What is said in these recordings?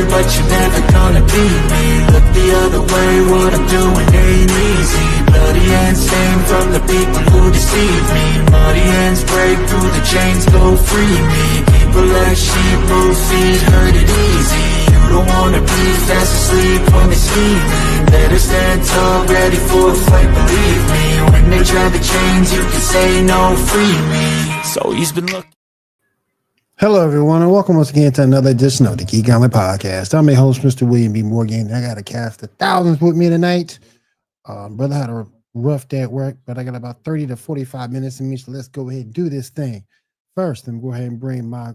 but you're never gonna beat me. Look the other way, what I'm doing ain't easy. Bloody hands stained from the people who deceive me. Muddy hands break through the chains, go free me. People like sheep move feet, hurt it easy. You don't wanna be fast asleep when they're scheming. Better stand tall, ready for a fight, believe me. When they try the chains, you can say no, free me. So he's been looking. Hello, everyone, and welcome once again to another edition of the Geek Gauntlet podcast. I'm your host, Mr. William B. Morgan. I got a cast of thousands with me tonight. Brother had a rough day at work, but I got about 30 to 45 minutes in me, so let's go ahead and do this thing. First, let me go ahead and bring my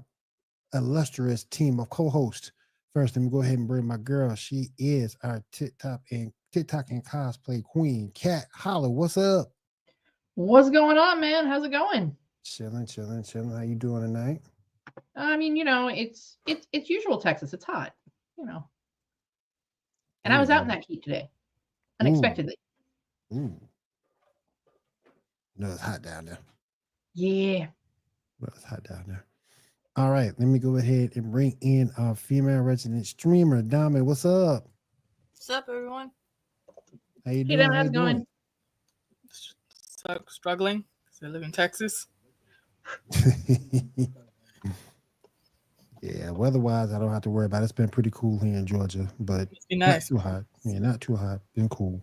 illustrious team of co-hosts. First, let me go ahead and bring my girl. She is our TikTok and cosplay queen, Kat Holler. What's up? What's going on, man? How's it going? Chilling. How you doing tonight? I mean, you know, it's usual Texas. It's hot, you know. And I was out in that heat today, unexpectedly. Ooh. No, it's hot down there. Yeah. Well, it's hot down there. All right, let me go ahead and bring in our female resident streamer, Dami. What's up? What's up, everyone? How you doing? Hey, how's it going? Struggling. I live in Texas. Yeah, weather-wise, I don't have to worry about it. It's been pretty cool here in Georgia, but nice. Not too hot. Yeah, not too hot. Been cool.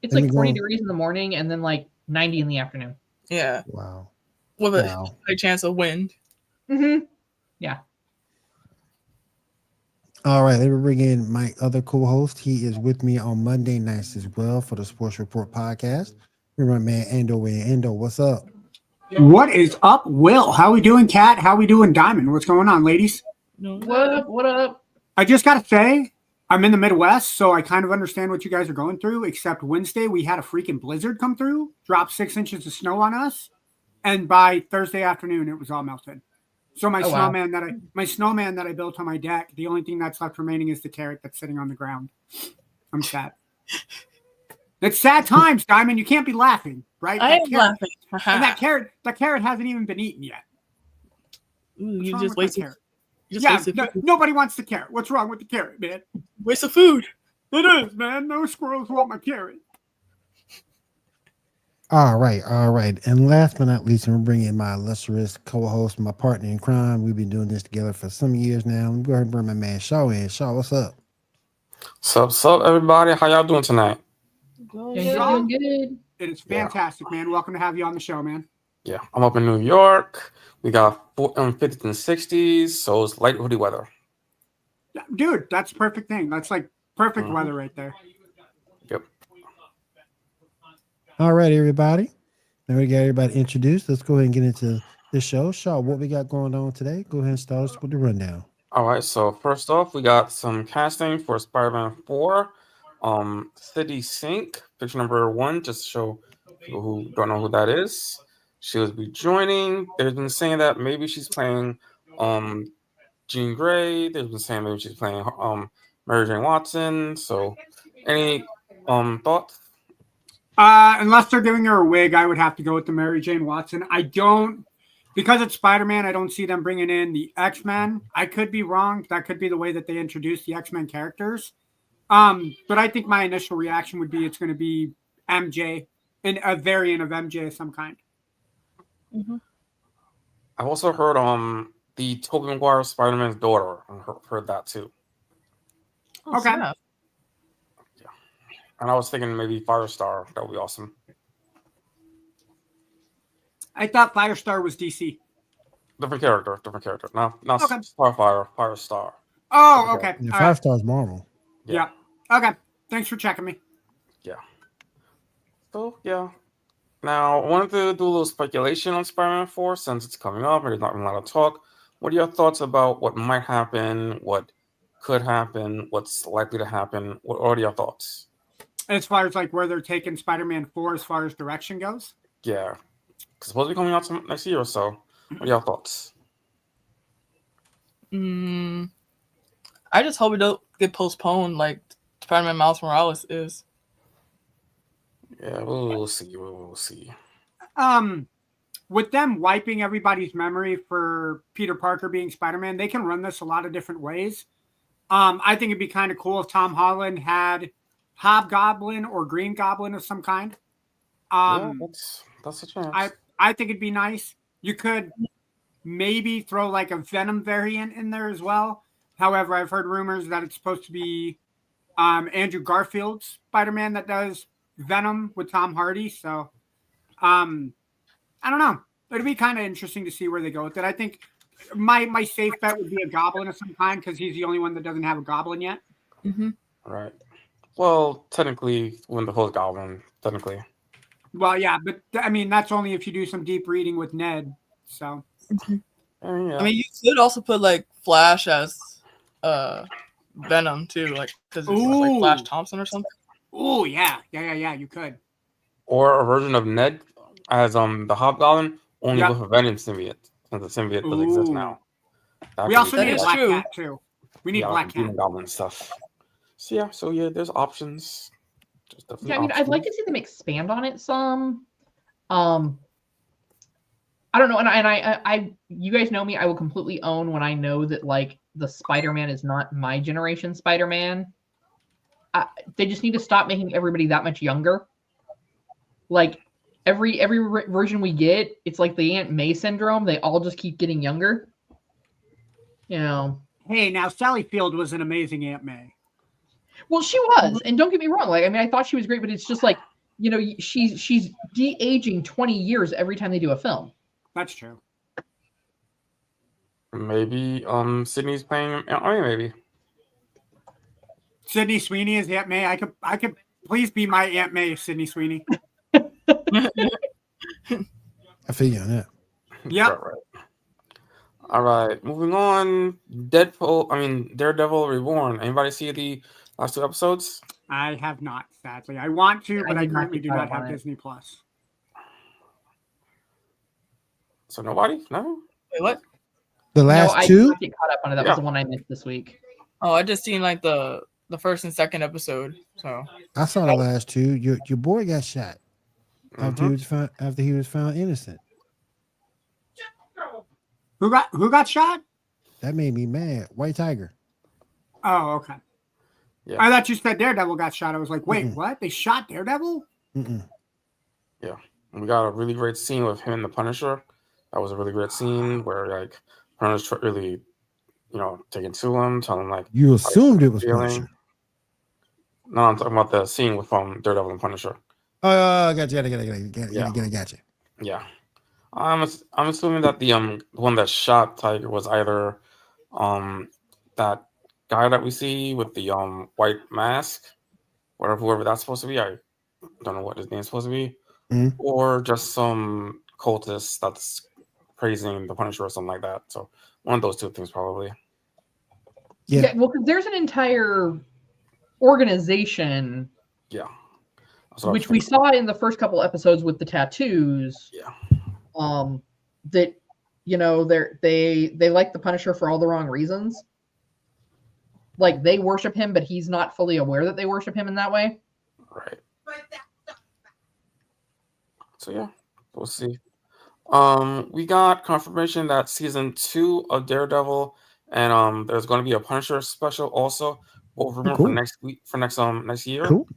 It's like 40 degrees in the morning and then like 90 in the afternoon. Yeah. Wow. With a high chance of wind. Mm-hmm. Yeah. All right, let me bring in my other co-host. He is with me on Monday nights as well for the Sports Report podcast. My man Endo. Endo, what's up? What is up, Will? How we doing, Kat? How we doing, Diamond? What's going on, ladies? What up? I just got to say, I'm in the Midwest, so I kind of understand what you guys are going through, except Wednesday we had a freaking blizzard come through, dropped 6 inches of snow on us, and by Thursday afternoon, it was all melted. So my snowman that I built on my deck, the only thing that's left remaining is the carrot that's sitting on the ground. I'm sad. It's sad times, Diamond. You can't be laughing, right? I am laughing. And that carrot hasn't even been eaten yet. You just wasted. Nobody wants the carrot. What's wrong with the carrot, man? Waste of food. It is, man. No squirrels want my carrot. All right. And last but not least, I'm going to bring in my illustrious co-host, my partner in crime. We've been doing this together for some years now. I'm going to bring my man Shaw in. Shaw, what's up? What's up, everybody? How y'all doing tonight? Doing good. It is fantastic, man. Welcome to have you on the show, man. Yeah, I'm up in New York. We got 50s and 60s, so it's light hoodie weather. Dude, that's the perfect thing. That's like perfect weather right there. Yep. All right, everybody. Now we got everybody introduced. Let's go ahead and get into the show. Shaw, what we got going on today? Go ahead and start us with the rundown. All right, so first off, we got some casting for Spider-Man 4. City Sync, picture number 1, just to show people who don't know who that is. She will be joining. They've been saying that maybe she's playing Jean Grey. They've been saying maybe she's playing Mary Jane Watson. So any thoughts? Unless they're giving her a wig, I would have to go with the Mary Jane Watson. Because it's Spider-Man, I don't see them bringing in the X-Men. I could be wrong. That could be the way that they introduce the X-Men characters. But I think my initial reaction would be it's going to be MJ, and a variant of MJ of some kind. Mm-hmm. I've also heard the Tobey Maguire Spider-Man's daughter. I heard that too. Okay. Snap. Yeah. And I was thinking maybe Firestar. That would be awesome. I thought Firestar was DC. Different character. Not okay. Starfire, Firestar. Oh, okay. Yeah, Firestar's Marvel. Yeah. Okay. Thanks for checking me. Yeah. So, yeah. Now, I wanted to do a little speculation on Spider-Man 4 since it's coming up and there's not a lot of talk. What are your thoughts about what might happen, what could happen, what's likely to happen? What are your thoughts? As far as like where they're taking Spider-Man 4 as far as direction goes? Yeah. It's supposed to be coming out next year or so. What are your thoughts? I just hope it don't get postponed like Spider-Man Miles Morales is. Yeah, we'll see. We'll see. With them wiping everybody's memory for Peter Parker being Spider-Man, they can run this a lot of different ways. I think it'd be kind of cool if Tom Holland had Hobgoblin or Green Goblin of some kind. Yeah, that's a chance. I think it'd be nice. You could maybe throw like a Venom variant in there as well. However, I've heard rumors that it's supposed to be Andrew Garfield's Spider-Man that does Venom with Tom Hardy. So I don't know. It'd be kind of interesting to see where they go with it. I think my safe bet would be a Goblin of some kind because he's the only one that doesn't have a Goblin yet. Mm-hmm. Right. Well, technically, when the whole Goblin, technically. Well, yeah, but I mean that's only if you do some deep reading with Ned. So. Yeah. I mean, you could also put like Flash as Venom too, like because it's like Flash Thompson or something. Oh yeah. You could. Or a version of Ned as the Hobgoblin, only with a Venom symbiote, since the symbiote doesn't exist now. We also need That Black is true. Cat too. We need Black Cat. Goblin stuff. So yeah, there's options. Yeah, I mean, I'd like to see them expand on it some. I don't know, and I, you guys know me. I will completely own when I know that like the Spider-Man is not my generation Spider-Man. They just need to stop making everybody that much younger. Like every version we get, it's like the Aunt May syndrome. They all just keep getting younger. You know. Hey, now Sally Field was an amazing Aunt May. Well, she was, and don't get me wrong. Like, I mean, I thought she was great, but it's just like, you know, she's de-aging 20 years every time they do a film. That's true. Maybe Sydney's playing. Maybe Sydney Sweeney is Aunt May. I could please be my Aunt May, Sydney Sweeney. I feel you on that. Yeah. Right. All right, moving on. Daredevil Reborn. Anybody see the last 2 episodes? I have not, sadly. I want to, but I currently do not have Disney Plus. So nobody? No? Wait, what? The last I 2? did not get caught up on it. That was the one I missed this week. Oh, I just seen like the first and second episode. So I saw the last 2. Your boy got shot after he was found innocent. Who got shot? That made me mad. White Tiger. Oh, okay. Yeah. I thought you said Daredevil got shot. I was like, wait, what? They shot Daredevil? Yeah. We got a really great scene with him and the Punisher. That was a really great scene where like Punisher really, taking to him, telling him like you assumed it was Punisher. No, I'm talking about the scene with Daredevil and Punisher. Oh, gotcha. Gotcha. Yeah. I'm assuming that the one that shot Tiger was either that guy that we see with the white mask, whoever that's supposed to be. I don't know what his name's supposed to be, or just some cultist that's praising the Punisher or something like that. So one of those 2 things probably. Yeah, well, because there's an entire organization. Yeah. Which we saw in the first couple episodes with the tattoos. Yeah. That they like the Punisher for all the wrong reasons. Like they worship him, but he's not fully aware that they worship him in that way. Right. So yeah, we'll see. We got confirmation that season 2 of Daredevil and there's going to be a Punisher special also. Both rumored for next week, for next year. Cool.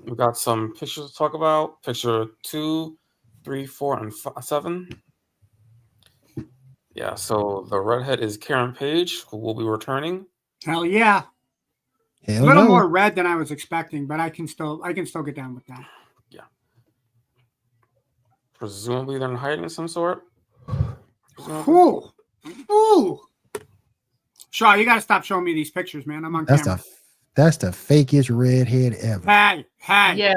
We got some pictures to talk about. Picture 2, 3, 4, and 7. Yeah, so the redhead is Karen Page, who will be returning. Hell yeah. A little more red than I was expecting, but I can still get down with that. Yeah. Presumably they're in hiding of some sort. Ooh. Shaw, you gotta stop showing me these pictures, man. I'm on camera. That's the fakest redhead ever. Hey. Yeah,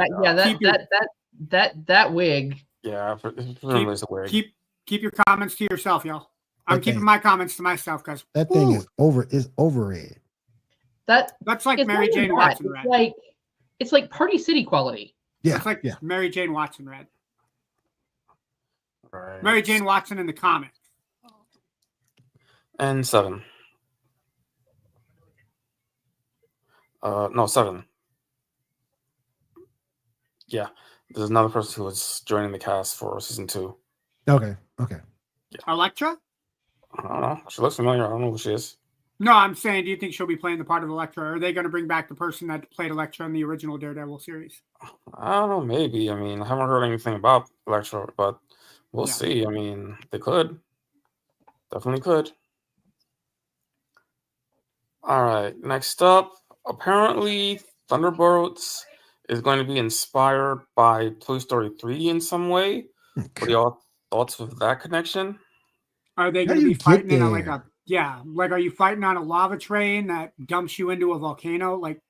that wig. Yeah, presumably it's a wig. Keep your comments to yourself, y'all. I'm keeping my comments to myself, guys. That thing is overrated. That's like Mary Jane Watson red. It's like Party City quality. Yeah, it's like Mary Jane Watson red. Right. Mary Jane Watson in the comics. And 7. No, 7. Yeah, there's another person who is joining the cast for season 2. Okay. Yeah. Elektra? I don't know. She looks familiar. I don't know who she is. No, I'm saying, do you think she'll be playing the part of Elektra? Or are they going to bring back the person that played Elektra in the original Daredevil series? I don't know. Maybe. I mean, I haven't heard anything about Electro, but we'll Yeah. see. I mean, they could. Definitely could. All right. Next up, apparently Thunderbolts is going to be inspired by Toy Story 3 in some way. What are y'all thoughts with that connection? Are they How going do to you be fighting get in like there? are you fighting on a lava train that dumps you into a volcano? Like,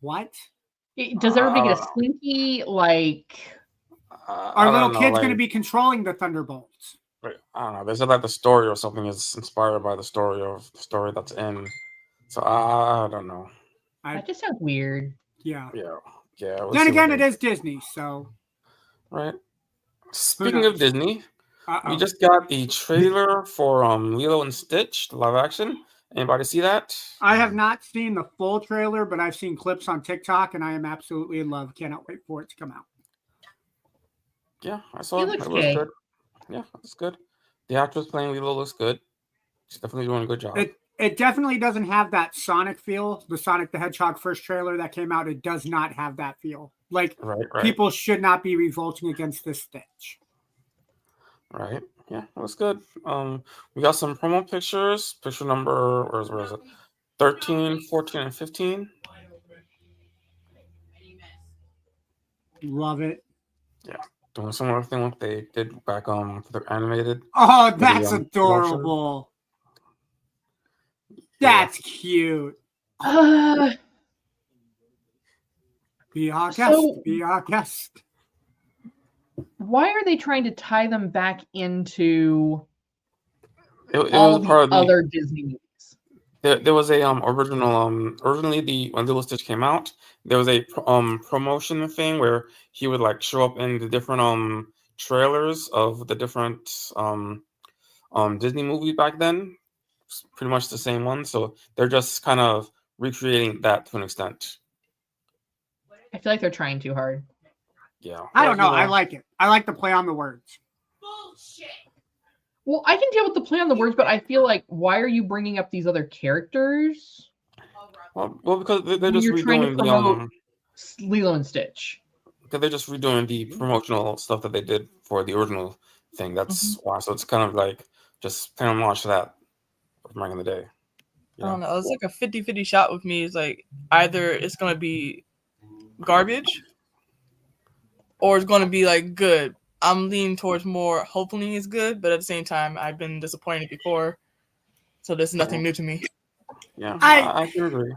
what? Does everybody I get don't a know. slinky? Like, Are I little don't know. kids going to Like, be controlling the Thunderbolts? I don't know. They said that the story or something is inspired by the story that's in. So I don't know. that just sounds weird. Yeah. Yeah. Yeah. We'll Then see what again, they it is Disney, so right. who Speaking of knows? Disney, we Uh-oh. just got the trailer for Lilo and Stitch, the live action. Anybody see that? I have not seen the full trailer, but I've seen clips on TikTok, and I am absolutely in love. Cannot wait for it to come out. Yeah, I saw He it. looks It looks gay. good. Yeah, it's good. The actress playing Lilo looks good. She's definitely doing a good job. It definitely doesn't have that Sonic feel. The Sonic the Hedgehog first trailer that came out, it does not have that feel. Like, Right. people should not be revolting against this Stitch. Right. Yeah, it looks good. We got some promo pictures. Picture number, where is it? 13, 14, and 15. Love it. Yeah, doing similar thing like they did back for the animated. Oh, for the, that's promotion. adorable. Yeah. That's cute. Uh, Be our guest. So- Be our guest. why are they trying to tie them back into It all was the part of the other Disney movies? There was a original originally when Lilo Stitch came out, there was a promotion thing where he would like show up in the different trailers of the different Disney movies back then. It's pretty much the same one, so they're just kind of recreating that to an extent. I feel like they're trying too hard. Yeah, I don't know. I like it. I like the play on the words. Well, I can deal with the play on the words, but I feel like, why are you bringing up these other characters well because they're when just you're trying to redoing promote Lilo and Stitch? they're just redoing the promotional stuff that they did for the original thing. That's why. So it's kind of like just paying homage to that from back in the day. I don't know. It's like a 50-50 shot with me. It's like either it's going to be garbage or it's going to be like good. I'm leaning towards more hopefully it's good, but at the same time, I've been disappointed before. So this is nothing new to me. Yeah, I- I can agree.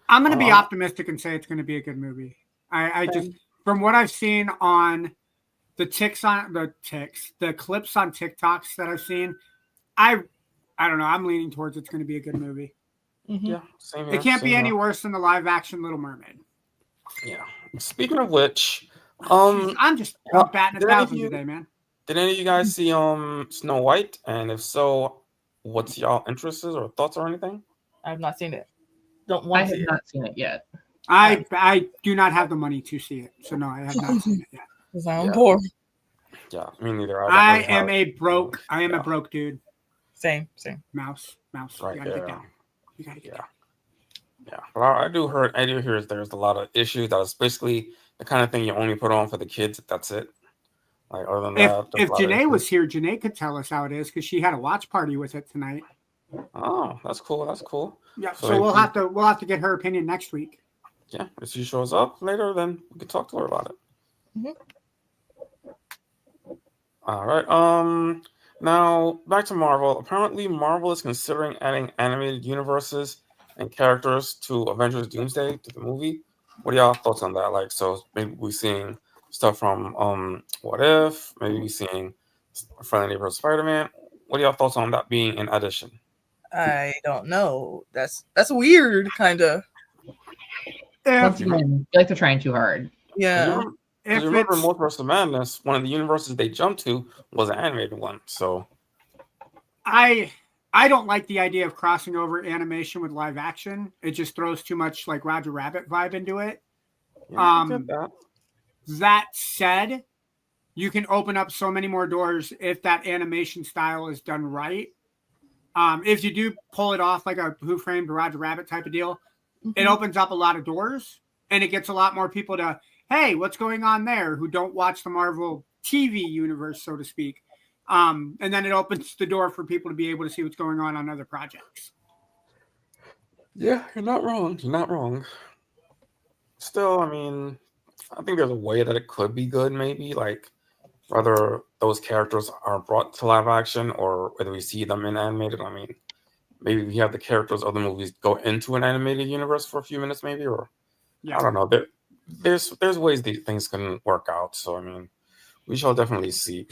I'm going to be optimistic and say it's going to be a good movie. I just, from what I've seen on the clips on TikToks that I've seen, I don't know. I'm leaning towards it's going to be a good movie. Yeah, same here. It can't be same any here. worse than the live action Little Mermaid. Yeah. Speaking of which, I'm batting did 1,000 any of you- today, man. did any of you guys see Snow White? And if so, what's y'all interests or thoughts or anything? I have not seen it. Don't I want to have see it. not seen it yet. I do not have the money to see it, so no, I have not seen it yet. Because I'm Yeah. poor. Yeah, me neither. I am a broke dude. Same. Mouse. Right, You gotta get yeah. down. You gotta get down. Yeah, but I do hear there's a lot of issues. That is basically the kind of thing you only put on for the kids. That's it. Like other than that, there's If a lot of Janae issues. was here, Janae could tell us how it is because she had a watch party with it tonight. Oh, that's cool. That's cool. Yeah, So so if we'll have to get her opinion next week. Yeah, if she shows up later, then we can talk to her about it. All right. Now back to Marvel. Apparently, Marvel is considering adding animated universes and characters to Avengers: Doomsday to the movie. What are y'all thoughts on that? Like, so maybe we're seeing stuff from What If? Maybe we're seeing Friendly Neighborhood Spider-Man. What are y'all thoughts on that being an addition? I don't know. That's weird, kind of. Once again, I feel like they're trying too hard. Yeah. Because remember, Multiverse of Madness, one of the universes they jumped to was an animated one. So I don't like the idea of crossing over animation with live action. It just throws too much like Roger Rabbit vibe into it. yeah, I get that. That said, you can open up so many more doors if that animation style is done right. if you do pull it off like a Who Framed Roger Rabbit type of deal, it opens up a lot of doors and it gets a lot more people to, hey, what's going on there, who don't watch the Marvel TV universe, so to speak. And then it opens the door for people to be able to see what's going on other projects. Yeah, you're not wrong. You're not wrong. Still, I mean, I think there's a way that it could be good, maybe, like whether those characters are brought to live action or whether we see them in animated. I mean, maybe we have the characters of the movies go into an animated universe for a few minutes, maybe, or I don't know. There's ways these things can work out. So I mean, we shall definitely see.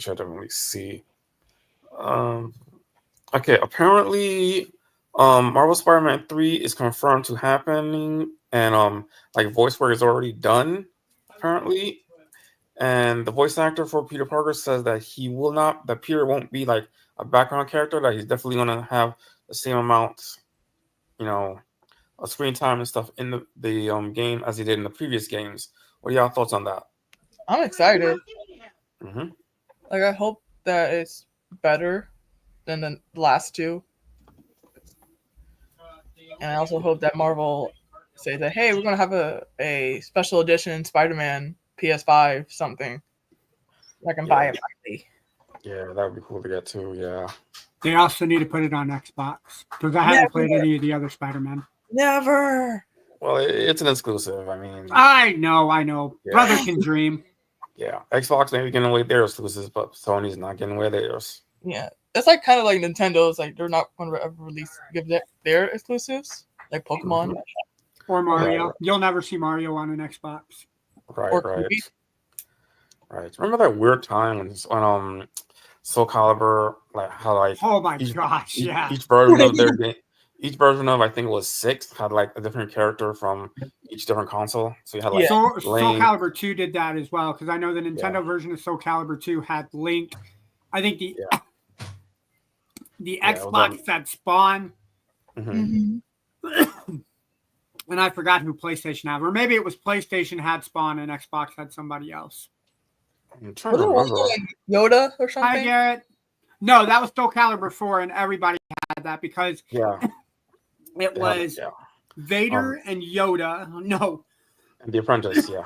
Okay, apparently, Marvel Spider-Man 3 is confirmed to happening, and like voice work is already done, apparently. And the voice actor for Peter Parker says that that Peter won't be like a background character, that he's definitely gonna have the same amount, of screen time and stuff in the game as he did in the previous games. What are y'all thoughts on that? I'm excited. Mm-hmm. Like, I hope that it's better than the last two. And I also hope that Marvel say that, hey, we're going to have a special edition Spider-Man PS5 something. I can buy it. Yeah, that would be cool to get too, yeah. They also need to put it on Xbox because I haven't played any of the other Spider-Man. Never. Well, it's an exclusive. I mean, I know. Yeah. Brother can dream. Yeah, Xbox may be getting away with their exclusives, but Sony's not getting away with theirs. Yeah, it's like kind of like Nintendo's. Like they're not going to ever give their exclusives, like Pokemon or Mario. Right. You'll never see Mario on an Xbox. Right, or right, Kirby. right. Remember that weird time when Soul Calibur, like how like Oh my gosh, yeah. each version of their game. Each version of, I think it was 6, had like a different character from each different console. So you had like Soul Link. Calibur 2 did that as well, because I know the Nintendo version of Soul Calibur 2 had Link. I think the Xbox had Spawn. Mm-hmm. And I forgot who PlayStation had. Or maybe it was PlayStation had Spawn and Xbox had somebody else. I'm trying to remember. Like Yoda or something? Hi, Garrett. No, that was Soul Calibur 4, and everybody had that because it was Vader and Yoda. No. And The Apprentice, yeah.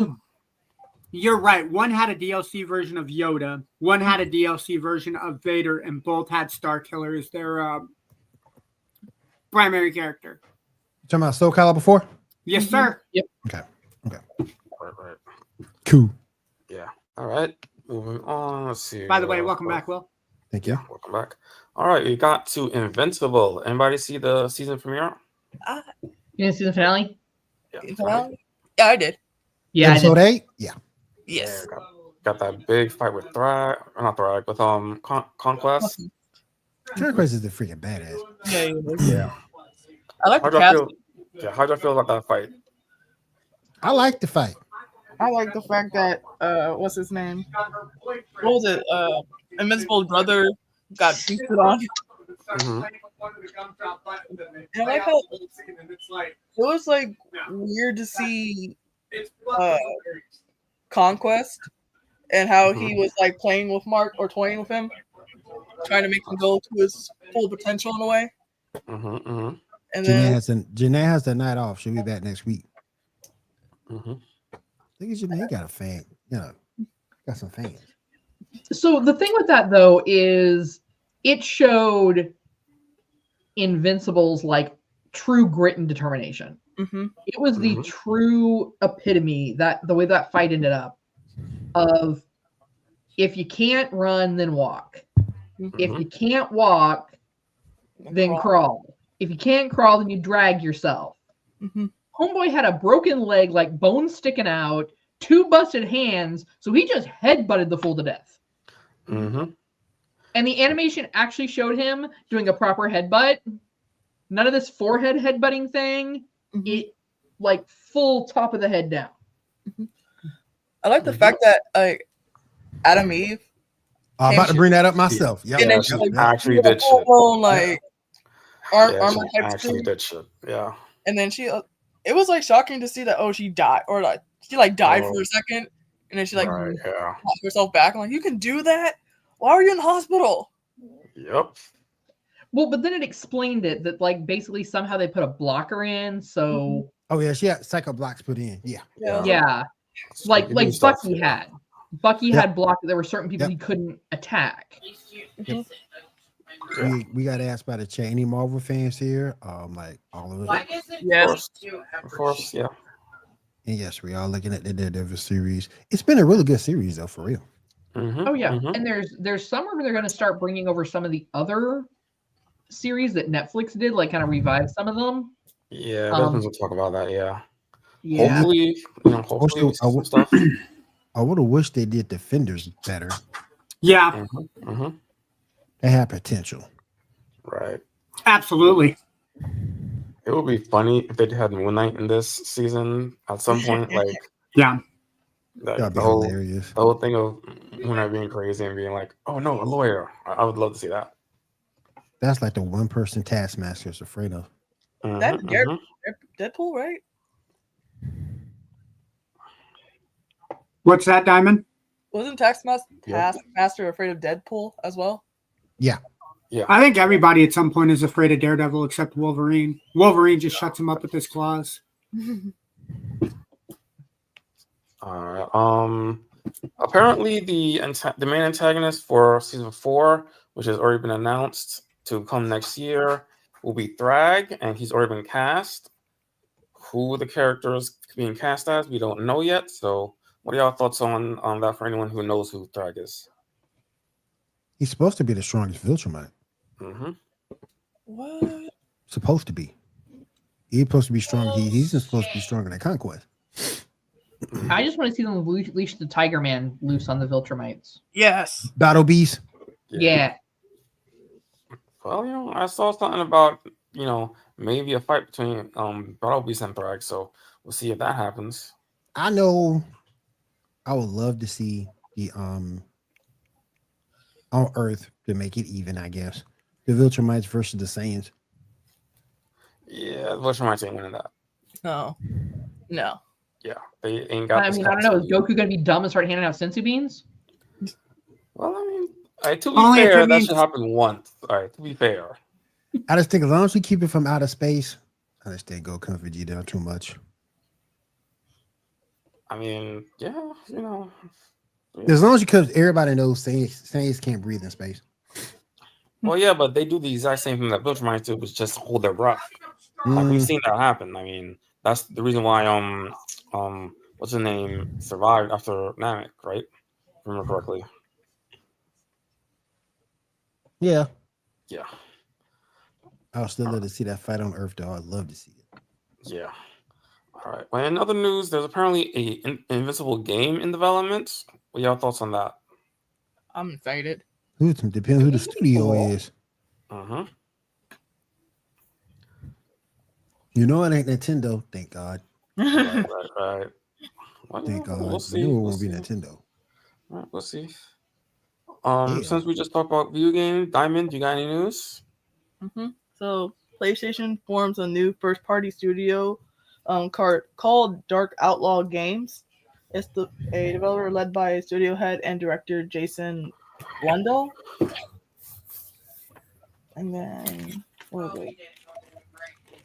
You're right. One had a DLC version of Yoda. One had a DLC version of Vader, and both had Starkiller as their primary character. You talking about Soul Calibur 4? Yes, sir. Yep. Okay. Right. Cool. Yeah. All right. Moving on. Let's see. By the way, welcome back, Will. Thank you. Welcome back. All right. We got to Invincible. Anybody see the season premiere? You didn't see the finale? Yeah. Yeah, I did. Yeah, Episode 8? Yeah. Yes. Yeah, got that big fight with not Thrag, with Conquest. Conquest is the freaking badass. Yeah. I like the How'd cast. y'all feel? Yeah, how'd y'all feel about that fight? I like the fight. I like the fact that what's his name? What was it? Invincible's brother got boosted on. Mm-hmm. And I like how it was like weird to see Conquest and how he was like playing with Mark or toying with him, trying to make him go to his full potential in a way. Mm-hmm. And Janae has the night off. She'll be back next week. Mm-hmm. I think Janae got a fan. Got some fans. So the thing with that though is it showed Invincible's like true grit and determination. Mm-hmm. It was the true epitome, that the way that fight ended up, of if you can't run, then walk. If you can't walk, then crawl. If you can't crawl, then you drag yourself. Homeboy had a broken leg, like bones sticking out, 2 busted hands, so he just headbutted the fool to death. And the animation actually showed him doing a proper headbutt. None of this forehead headbutting thing. It like full top of the head down. I like the fact that Adam Eve. I'm about to bring that up myself. Yeah, And then she like, actually did shit. Armor she type actually suit. did shit. Yeah. And then she, it was like shocking to see that she died, or like she like died for a second, and then she like knocked herself back. I'm like, you can do that? Why are you in the hospital? Yep. Well, but then it explained it that like basically somehow they put a blocker in, so Oh yeah, she had psycho blocks put in. Yeah. yeah, like Scooby-Doo stuff, Bucky yeah. had. Bucky Yep. had blocked. There were certain people Yep. he couldn't attack. Yep. Yeah. We got asked by the chat. Any Marvel fans here? Like all of it. Yes. Of course, yeah. And yes, we are looking at the Daredevil series. It's been a really good series though, for real. Mhm, Oh yeah, mhm. and there's some where they're going to start bringing over some of the other series that Netflix did, like kind of revive some of them. Yeah, there's been some talk about that. Yeah. Yeah. Hopefully, hopefully we see some stuff. I would have wished they did Defenders better. Yeah, They had potential. Right. absolutely. It would be funny if they had Moon Knight in this season at some point. Like, Yeah. That'd be the whole hilarious. thing of Moon Knight being crazy and being like, "Oh no, a lawyer." I would love to see that. That's like the one person Taskmaster is afraid of. That's Deadpool, right? What's that, Diamond? Wasn't Taskmaster afraid of Deadpool as well? Yeah. I think everybody at some point is afraid of Daredevil except Wolverine. Wolverine just shuts him up with his claws. Apparently the main antagonist for season 4, which has already been announced to come next year, will be Thrag, and he's already been cast. Who the character is being cast as, we don't know yet. So, what are y'all thoughts on that for anyone who knows who Thrag is? He's supposed to be the strongest Viltrumite. What? Supposed to be. He's supposed to be strong. He's supposed to be stronger than Conquest. I just want to see them leash the Tiger Man loose on the Viltrumites. Yes. Battle Beast. Yeah. Well, I saw something about, maybe a fight between Battle Beast and Thrag, so we'll see if that happens. I know I would love to see the on Earth to make it even, I guess. The Viltrumites versus the Saiyans. Yeah, the Viltrumites ain't winning that. No. Yeah, they ain't got I mean, I don't know. Is Goku going to be dumb and start handing out sensu beans? Well, I mean, to be Only if fair, it that means- should happen once. All right, to be fair. I just think as long as we keep it from outer space, I just think Goku and Vegeta too much. I mean, yeah. As long as you because everybody knows Saiyans can't breathe in space. Well, yeah, but they do the exact same thing that Viltrumites do, was just hold their breath. Like we've seen that happen. I mean, that's the reason why what's his name survived after Namek, right? If I remember correctly. Yeah. Yeah. I would still love to see that fight on Earth, though. I'd love to see it. Yeah. All right. Well, in other news, there's apparently an Invincible game in development. What are y'all thoughts on that? I'm excited. Depends who the studio is. You know it ain't Nintendo, thank God. Right. Well, Thank God. we'll see. It We'll won't be see. Nintendo. All right, we'll see. Yeah. Since we just talked about video game, Diamond, you got any news? So PlayStation forms a new first-party studio called Dark Outlaw Games. It's a developer led by studio head and director Jason Blundell. And then,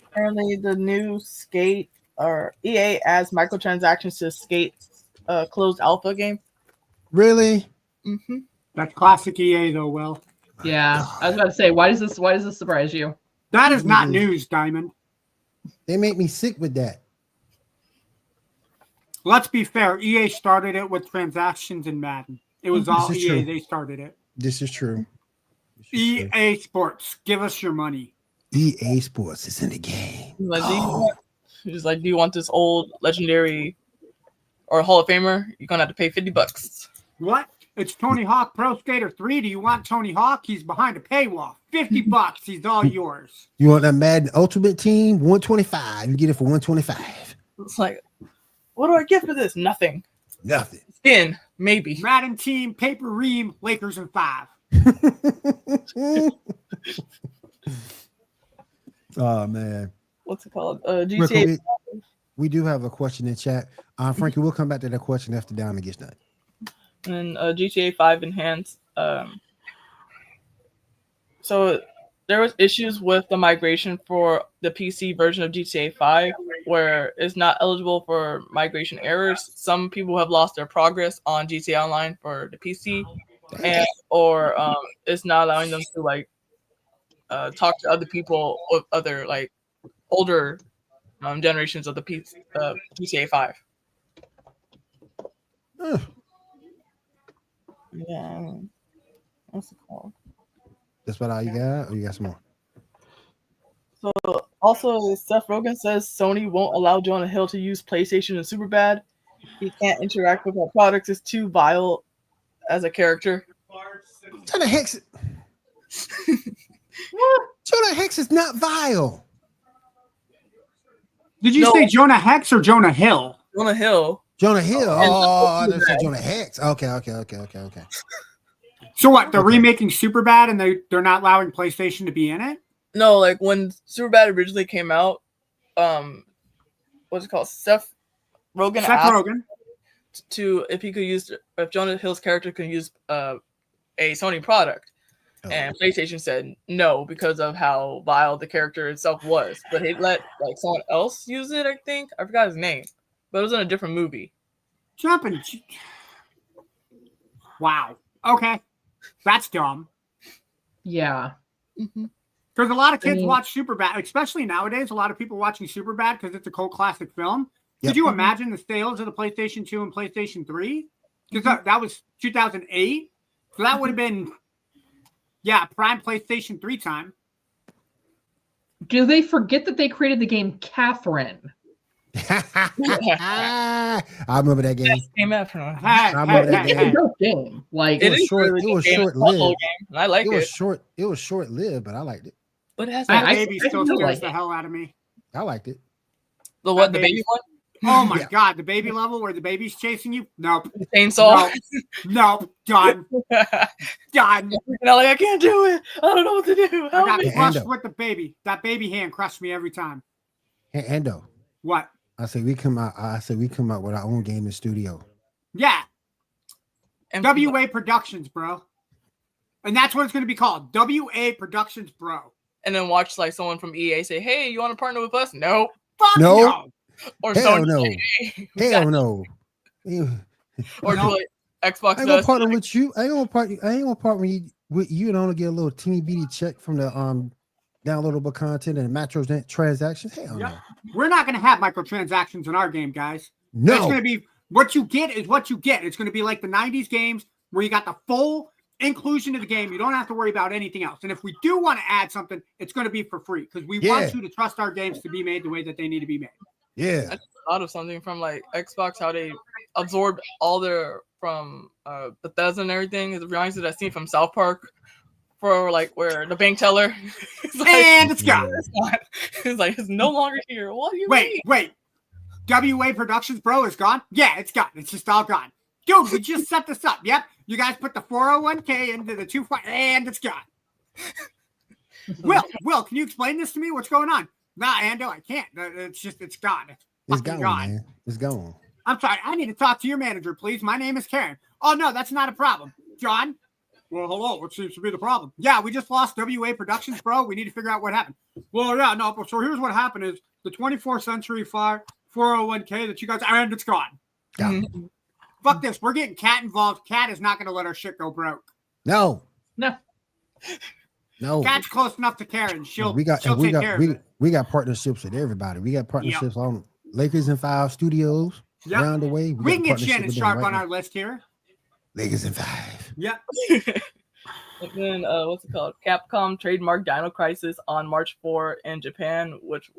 apparently the new Skate, or EA adds microtransactions to Skate's closed alpha game. Really? That's classic EA, though, Will. Yeah. I was about to say, why does this surprise you? That is not news, Diamond. They make me sick with that. Let's be fair. EA started it with transactions in Madden. It was all This is EA. true. They started it. This is true. EA Sports, give us your money. EA Sports is in the game. He's like, do you want this old legendary or Hall of Famer? You're gonna have to pay $50. What? It's Tony Hawk Pro Skater 3. Do you want Tony Hawk? He's behind a paywall. $50. He's all yours. You want that Madden Ultimate Team? 125. You get it for 125. It's like, what do I get for this? Nothing. Nothing. Skin, maybe. Madden Team, Paper Ream, Lakers in 5. Oh man. What's it called? Real GTA. quick, we do have a question in chat. Frankie, we'll come back to that question after Diamond gets done. And GTA 5 Enhanced. So there was issues with the migration for the PC version of GTA 5, where it's not eligible for migration errors. Some people have lost their progress on GTA Online for the PC, or it's not allowing them to like talk to other people of other like older generations of the GTA 5. Yeah, what's it called? That's what all you got, or you got some more? So also, Seth Rogen says Sony won't allow Jonah Hill to use PlayStation and Superbad. He can't interact with our products. It's too vile as a character. Jonah Hex. Jonah Hex is not vile. Did you say Jonah Hex or Jonah Hill? Jonah Hill. Jonah Hill. Oh, I said Jonah Hex. Okay. So what? They're remaking Superbad and they're not allowing PlayStation to be in it? No, like when Superbad originally came out, what's it called? Seth Rogen asked to if Jonah Hill's character could use a Sony product. And PlayStation said no because of how vile the character itself was. But he let like someone else use it, I think. I forgot his name. But it was in a different movie. Wow. Okay. That's dumb. Yeah. Because a lot of kids watch Superbad, especially nowadays. A lot of people watching Superbad because it's a cult classic film. Yep. Could you imagine the sales of the PlayStation 2 and PlayStation 3? Because that was 2008. So that would have been, prime PlayStation 3 time. Do they forget that they created the game Catherine? I remember that game. I remember that game. It's a dope game. Like it was short-lived. I like it. It was short-lived, but I liked it. But it has that baby still scares the hell out of me. I liked it. The what? The baby one? Oh my god, the baby level where the baby's chasing you? Nope. Chainsaw? Nope. Done. Done. I can't do it. I don't know what to do. I got crushed with the baby. That baby hand crushed me every time. Ando. What? I said we come out with our own game in studio. Yeah. WA Productions, bro. And that's what it's going to be called. WA Productions, bro. And then watch like someone from EA say, "Hey, you want to partner with us?" No. Fuck no. Or hell Sony no. Say, hey, hell no. Or do like Xbox. I ain't gonna partner with you. I ain't gonna partner with you and only get a little teeny bitty check from the downloadable content and microtransactions. Hell no. We're not gonna have microtransactions in our game, guys. No. It's gonna be what you get is what you get. It's gonna be like the 90s games where you got the full inclusion of the game. You don't have to worry about anything else. And if we do want to add something, it's going to be for free because we want you to trust our games to be made the way that they need to be made. Yeah. I just thought of something from like Xbox, how they absorbed all their from Bethesda and everything. It reminds me of that scene from South Park for like where the bank teller and it's gone. It's like it's no longer here. What do you mean? Wait. WA Productions, bro, is gone? Yeah, it's gone. It's just all gone. Dude, we just set this up. Yep. You guys put the 401k into the 2 and it's gone. Will, can you explain this to me? What's going on? Nah, Ando, I can't. It's gone. It's gone, man. It's gone. I'm sorry. I need to talk to your manager, please. My name is Karen. Oh, no, that's not a problem. John? Well, hello. What seems to be the problem? Yeah, we just lost WA Productions, bro. We need to figure out what happened. Well, yeah, no. So here's what happened is the 24th Century 401k that you guys, and it's gone. Fuck this. We're getting Cat involved. Cat is not going to let our shit go broke. No. Cat's close enough to Karen. She'll take care of it. We got partnerships with everybody. We got partnerships on Lakers and 5 Studios around the way. We can get Shannon Sharp on our list here. Lakers and 5. Yep. And then what's it called? Capcom trademarked Dino Crisis on March 4 in Japan, which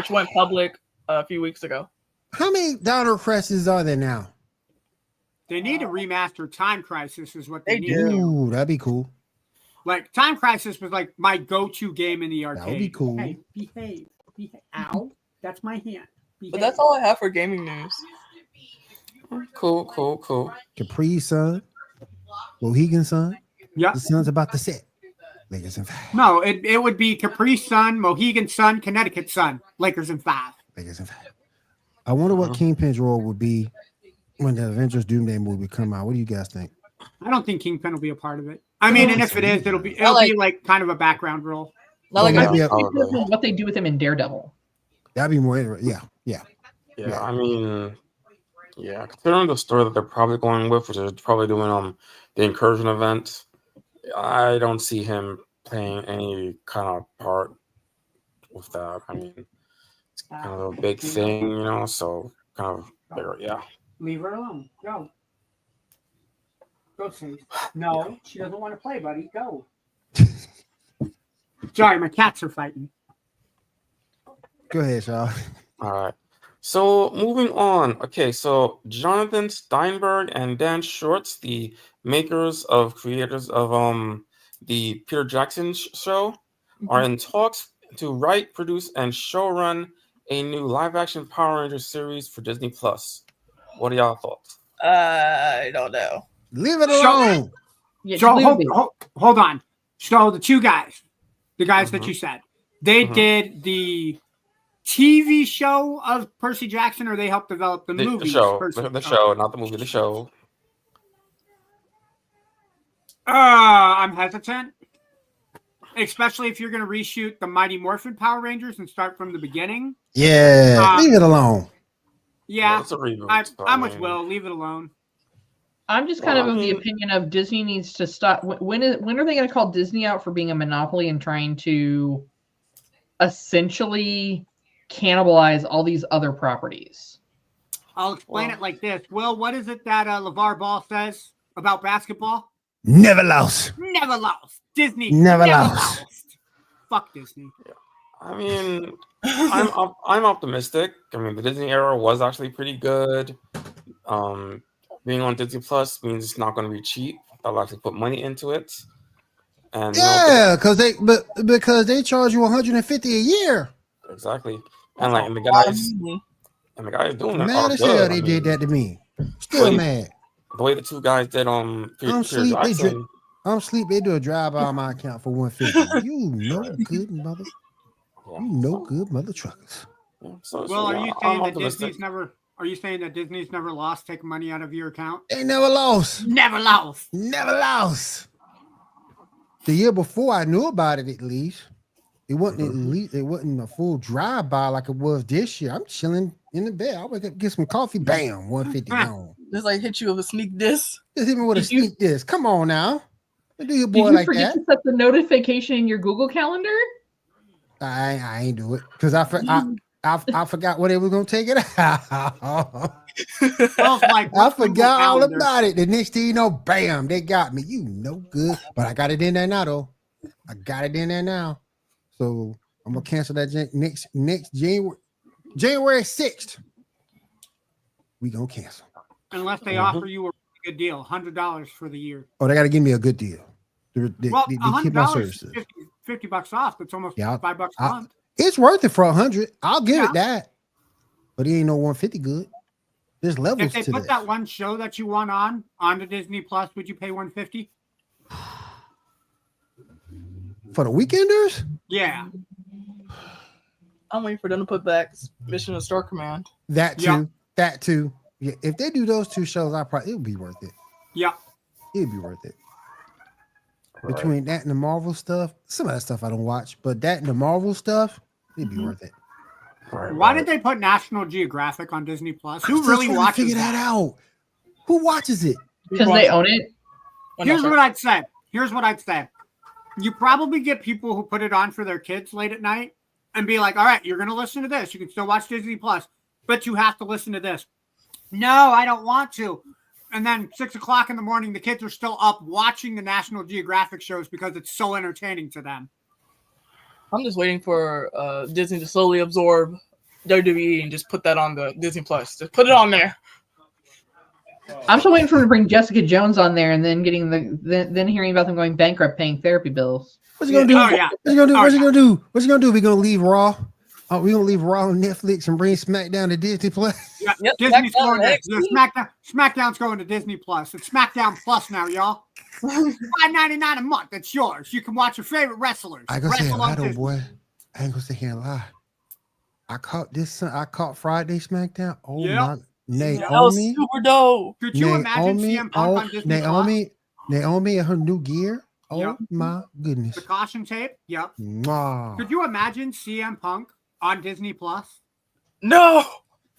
went public a few weeks ago. How many Dino Crises are there now? They need to remaster Time Crisis is what they need. Ooh, that'd be cool. Like Time Crisis was like my go-to game in the arcade. That would be cool. Hey, behave. Ow, that's my hand. Behave. But that's all I have for gaming news. Cool. Capri Sun, Mohegan Sun. Yep. The sun's about to set. Lakers and 5. No, it would be Capri Sun, Mohegan Sun, Connecticut Sun, Lakers and 5. Lakers and 5. I wonder what Kingpin's role would be when the Avengers Doomsday movie come out. What do you guys think? I don't think Kingpin will be a part of it. I mean, and if it is, it'll be like kind of a background role. Not like Well, I maybe What they do with him in Daredevil. that'd be more interesting. Yeah. I mean, considering the story that they're probably going with, which is probably doing the incursion event, I don't see him playing any kind of part with that. I mean, it's kind of a big thing, so kind of bigger, Leave her alone. Go. Go, Chase. No, she doesn't want to play, buddy. Go. Sorry, my cats are fighting. Go ahead, Shaw. All right. So moving on. Okay, so Jonathan Steinberg and Dan Shorts, the creators of the Peter Jackson show, are in talks to write, produce, and showrun a new live-action Power Rangers series for Disney Plus. What are y'all thoughts? I don't know. Leave it alone. So hold on. So the two guys, that you said, they did the TV show of Percy Jackson, or they helped develop the movie? The show, not the movie. The show. I'm hesitant, especially if you're going to reshoot the Mighty Morphin Power Rangers and start from the beginning. Yeah, leave it alone. Yeah, it's a reboot. I'm with Will. Leave it alone. I'm just kind of the opinion of Disney needs to stop. When are they going to call Disney out for being a monopoly and trying to essentially cannibalize all these other properties? I'll explain it like this. Will, what is it that LeVar Ball says about basketball? Never lost. Never lost. Disney never lost. Fuck Disney. Yeah. I mean, I'm optimistic. I mean, the Disney era was actually pretty good. Being on Disney Plus means it's not going to be cheap. They'll actually put money into it. And because they charge you $150 a year. Exactly. And the guys doing it. Mad as hell they did that to me. Still mad. The way the two guys did Peter Jackson. I'm sleep. They do a drive by my account for $150. You know good mother. You know good mother truckers. Well, are you saying that Disney's never? Are you saying that Disney's never lost taking money out of your account? They never lost. Never lost. Never lost. The year before, I knew about it at least. It wasn't a full drive by like it was this year. I'm chilling in the bed. I wake up, get some coffee. Bam, 150 gone. Just like hit you with a sneak diss. Just hit me with a sneak diss. Come on now. Do your boy like that. Did you forget to set the notification in your Google Calendar? I ain't do it because I forgot when they were gonna take it out. I forgot all about it. The next thing you know, bam, they got me. You know good, but I got it in there now though. I got it in there now, so I'm gonna cancel that next January 6th. We gonna cancel unless they offer you a good deal, $100 for the year. Oh, they got to give me a good deal. They keep my services. $50 off. That's almost $5 a month. It's worth it for $100. I'll give it that. But it ain't no 150 good. There's levels to this. If they put that one show that you want on the Disney Plus, would you pay $150? For the Weekenders? Yeah. I'm waiting for them to put back Mission of Star Command. That too. Yeah. If they do those two shows, it would be worth it. Yeah. It'd be worth it. Between that and the Marvel stuff, some of that stuff I don't watch, but that and the Marvel stuff, it'd be worth it. Why did they put National Geographic on Disney Plus? Who really watches figure that out? Who watches it? Because they own it. Here's what I'd say. You probably get people who put it on for their kids late at night and be like, all right, you're going to listen to this. You can still watch Disney Plus, but you have to listen to this. No, I don't want to. And then 6 o'clock in the morning, the kids are still up watching the National Geographic shows because it's so entertaining to them. I'm just waiting for Disney to slowly absorb WWE and just put that on the Disney Plus. Just put it on there. I'm still waiting for them to bring Jessica Jones on there and then getting then hearing about them going bankrupt paying therapy bills. What's he gonna do? What's he gonna do? We're gonna leave Raw. Oh, we're gonna leave Raw on Netflix and bring SmackDown to Disney Plus. Yeah, Disney's going to SmackDown's going to Disney Plus. It's SmackDown Plus now, y'all. $5.99 a month. It's yours. You can watch your favorite wrestlers. I ain't gonna say a lie, though, boy. I ain't gonna sit here and lie. I caught Friday SmackDown. Oh my Naomi. That was super dope. Could you imagine CM Punk on Disney Plus? Naomi and her new gear. Oh Yep. my goodness. The caution tape. Yep. Mwah. Could you imagine CM Punk on Disney Plus? No.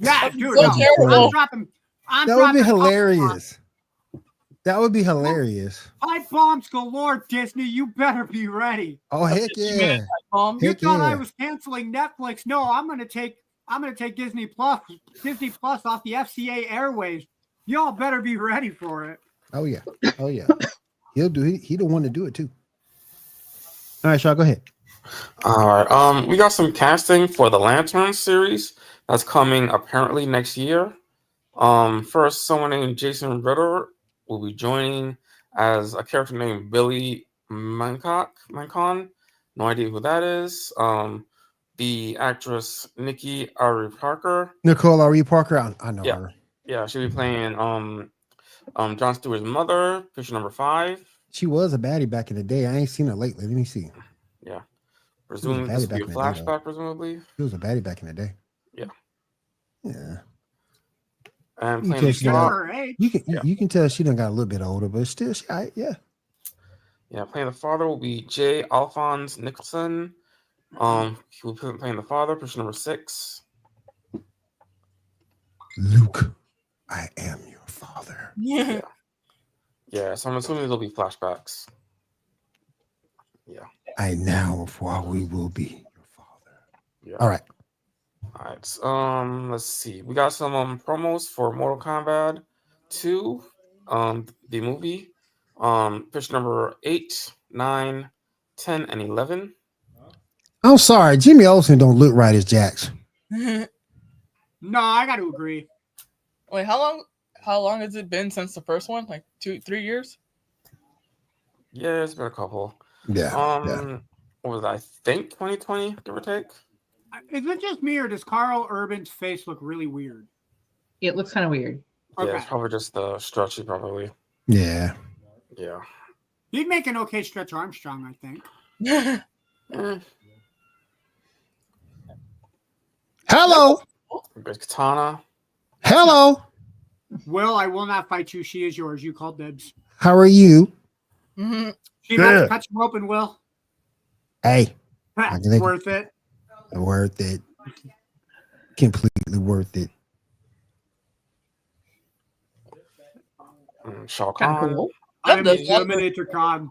Yeah, That'd be dude. so No, terrible. That would be dropping hilarious. That would be hilarious. pipe bombs galore, Disney. You better be ready. Oh heck yeah! Mom. You Heck thought I yeah. was canceling Netflix? No, I'm gonna take Disney Plus off the FCA airways. Y'all better be ready for it. Oh yeah. Oh yeah. He'll do. He the one to do it too. All right, Shaw, go ahead. All right. We got some casting for the Lantern series that's coming apparently next year. First, someone named Jason Ritter will be joining as a character named Billy Mancon. No idea who that is. The actress Nikki Ari Parker. Nicole Ari Parker. I know Yeah. her. Yeah, she'll be playing Jon Stewart's mother, picture number 5. She was a baddie back in the day. I ain't seen her lately. Let me see. Yeah. Presumably this will be a flashback, presumably. She was a baddie back in the day. Yeah. Yeah. And You playing the can tell father. Her age. You can tell she done got a little bit older, but still, yeah. Yeah, playing the father will be J. Alphonse Nicholson. He will be playing the father, picture number 6. Luke, I am your father. Yeah. Yeah, so I'm assuming there'll be flashbacks. Yeah. I now for we will be your father. Yeah. All right. All right. Let's see. We got some promos for Mortal Kombat 2, the movie. Picture number 8, 9, 10, and 11. I'm sorry, Jimmy Olsen don't look right as Jax. No, I got to agree. Wait, how long has it been since the first one? Like 2-3 years? Yeah, it's been a couple. Yeah. What was that? I think 2020, give or take. Is it just me or does Carl Urban's face look really weird? It looks kind of weird. Yeah, Okay. it's probably just the stretchy, probably. Yeah. Yeah. He'd make an okay Stretch Armstrong, I think. Eh, Hello. There's Katana. Hello. Will, I will not fight you. She is yours. You called dibs. How are you? Mhm. She about to Good. cut you open, Will. Hey, think- Worth it. worth it. Completely worth it. Shao Kind of Kahn. cool. I am the does- Terminator Khan.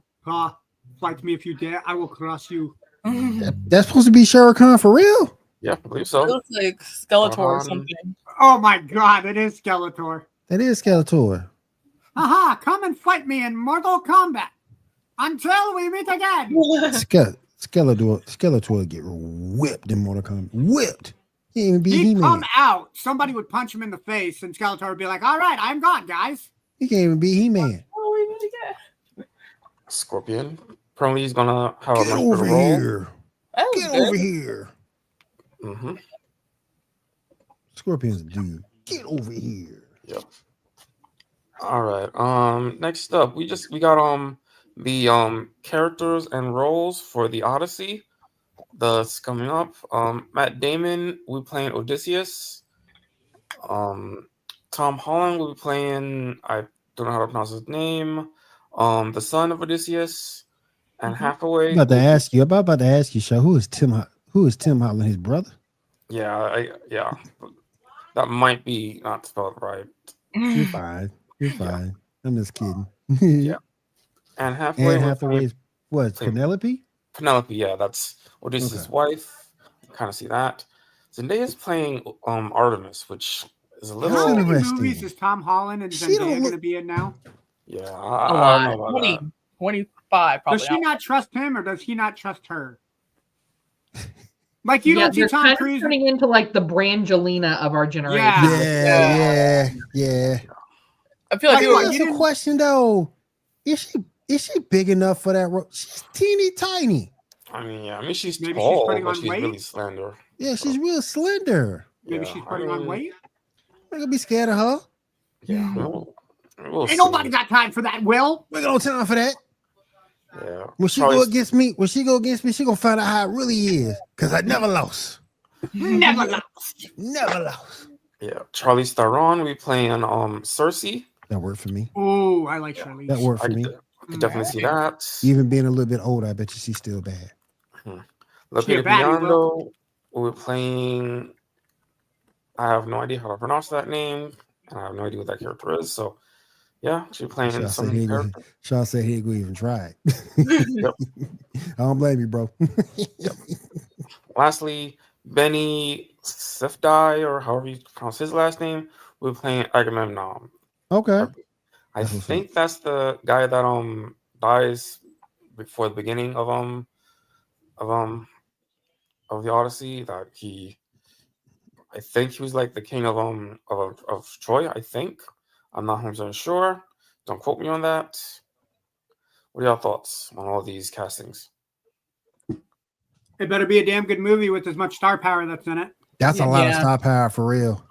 Fight me if you dare. I will crush you. That's supposed to be Shah Rukh Khan for real? Yeah, I believe It so. looks like Skeletor or Um, something. Oh my god, it is Skeletor. That is Skeletor. Haha, come and fight me in Mortal Kombat. Until we meet again. Skeletor get whipped in Mortal Kombat. Whipped. He ain't even beat He'd He-Man. come out, somebody would punch him in the face, and Skeletor would be like, all right, I'm gone, guys. He can't even beat He-Man. Scorpion. Apparently he's gonna have a Get much over bigger role. here. That was Get good. over here. Mm-hmm. Scorpion's a dude. Get over here. Yep. All right. Next up, we got the characters and roles for the Odyssey that's coming up. Matt Damon will be playing Odysseus. Tom Holland will be playing, I don't know how to pronounce his name, the son of Odysseus. And Hathaway. I'm about to ask you, Shaw, who is Tim Holland, his brother? Yeah, that might be not spelled right. You're fine. You're fine. I'm just kidding. Yeah. And Hathaway. And Hathaway's what? Penelope? Penelope, yeah, that's Odysseus' wife. Kind of see that. Zendaya's playing Artemis, which is a little. How many Interesting. movies is Tom Holland and She Zendaya don't going to look- be in now? Yeah, A I lot. don't know about 20, that. 25 probably. Does she not trust him or does he not trust her? Like, you Yeah, don't see they're Tom kind of Cruise. turning into like the Brangelina of our generation. Yeah. Yeah. I feel like Hey, people what, That's you a didn't- question though. Is she big enough for that role? She's teeny tiny. I mean, she's Maybe she's tall, putting but on she's weight? really slender. Yeah, she's real slender. Maybe Yeah, she's I putting on mean, weight. I'm gonna be scared of her. Yeah, we'll Ain't see. nobody got time for that, Will. We got no time for that. Yeah, When she Charlie's- go against me, she gonna find out how it really is. Cause I never lost. Never lost. Never lost. Yeah, Charlize Theron will be playing Cersei. That worked for me. Oh, I like Charlize. That worked for me. Could definitely see that. Even being a little bit older, I bet you she's still bad. Looking She a at baddie, Beyond, though, we're playing. I have no idea how to pronounce that name, and I have no idea what that character is. So, yeah, she's playing Shaw some said he character. Shaw said he ain't gonna even try it. Yep. I don't blame you, bro. Lastly, Benny Sifdai, or however you pronounce his last name, we're playing Agamemnon. Okay. I That's what's think that's the guy that dies before the beginning of the Odyssey. I think he was like the king of Troy. I think I'm not 100% sure. Don't quote me on that. What are y'all thoughts on all these castings? It better be a damn good movie with as much star power that's in it. That's a lot of Yeah. star power for real.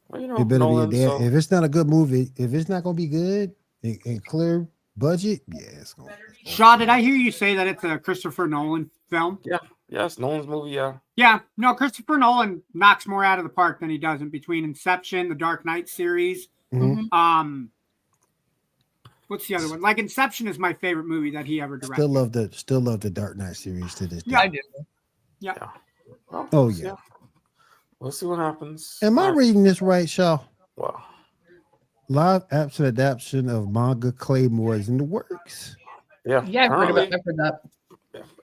Well, you know, It better Nolan, be a so- if it's not a good movie, if it's not gonna be good and clear budget, yeah, it's gonna. Shaw, did I hear you say that it's a Christopher Nolan film? Yes, Nolan's movie. Yeah. Yeah, no, Christopher Nolan knocks more out of the park than he doesn't between Inception, the Dark Knight series. Mhm. What's the other one? Like Inception is my favorite movie that he ever directed. Still love the Dark Knight series to this day. Yeah. I do. Yeah. Well, Oh, yeah. We'll see what happens. Am I reading this right, Shaw? Well, Live action adaptation of manga Claymore is in the works. yeah. Yeah, I've heard apparently, that.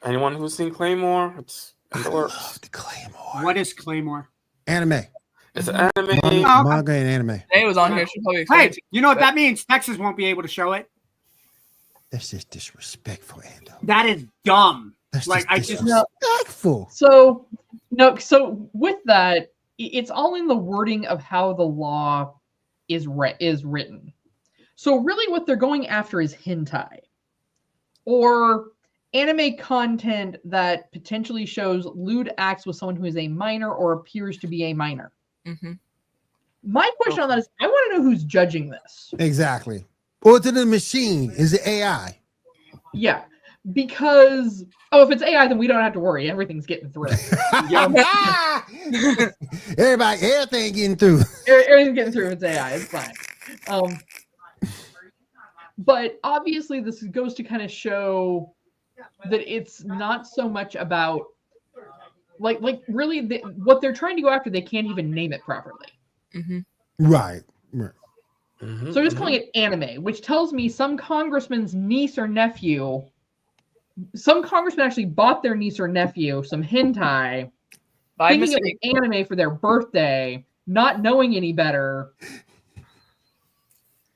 anyone who's seen Claymore, it's in the I works. love the Claymore. What is Claymore? Anime. It's an anime. Manga and anime. Today was on here. She probably Hey, explained you know what that means? Texas won't be able to show it. That's just disrespectful, Ando. That is dumb. That's Like, I just just- disrespectful. So with that, it's all in the wording of how the law is written. So really what they're going after is hentai or anime content that potentially shows lewd acts with someone who is a minor or appears to be a minor. Mhm. My question on that is, I want to know who's judging this. Exactly. Or is it a machine? Is it AI? Yeah, because if it's AI, then we don't have to worry. Everything's getting through. Everything getting through. Everything's getting through. If it's AI, it's fine. But obviously, this goes to kind of show that it's not so much about like really what they're trying to go after. They can't even name it properly. Right. Mhm, So just calling it anime, which tells me some congressman's niece or nephew, some congressman actually bought their niece or nephew some hentai, by thinking mistake. it was anime for their birthday, not knowing any better